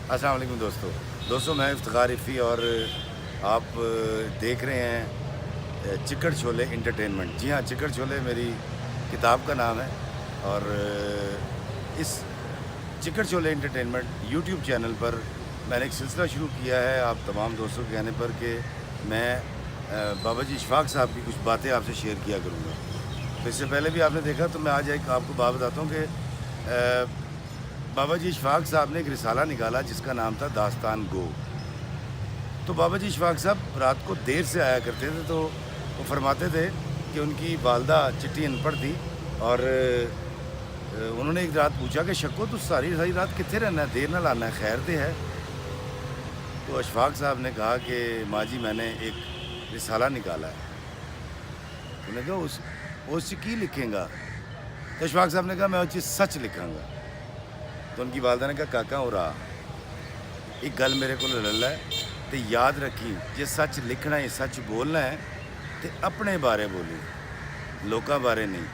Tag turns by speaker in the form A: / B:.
A: अस्सलाम वालेकुम दोस्तों मैं इफ्तिखार इफ़ी और आप देख रहे हैं चिकड़ छोले इंटरटेनमेंट। जी हाँ, चिकड़ छोले मेरी किताब का नाम है और इस चिकड़ छोले इंटरटेनमेंट यूट्यूब चैनल पर मैंने एक सिलसिला शुरू किया है आप तमाम दोस्तों के कहने पर कि मैं बाबा जी इशफाक साहब की कुछ बातें आपसे शेयर किया करूँगा। तो इससे पहले भी आपने देखा, तो मैं आज एक आपको बात बताता हूँ कि बाबा जी इशफाक साहब ने एक रिसाला निकाला जिसका नाम था दास्तान गो। तो बाबा जी इशफाक साहब रात को देर से आया करते थे, तो वो फरमाते थे कि उनकी वालदा चिट्ठी अनपढ़ थी और उन्होंने एक रात पूछा कि शक्को तो सारी सारी रात कितने रहना है, देर ना लाना है, खैर दे है। तो इशफाक साहब ने कहा कि माँ जी मैंने एक रिसाला निकाला है। उन्होंने कहा उस की लिखेंगा? तो इशफाक साहब ने कहा मैं वो चीज़ सच लिखांगा। तो उनकी वालदा ने कहा काका हो रहा एक गल मेरे को लल है तो याद रखी, जे सच लिखना है सच बोलना है तो अपने बारे बोली, लोगों बारे नहीं।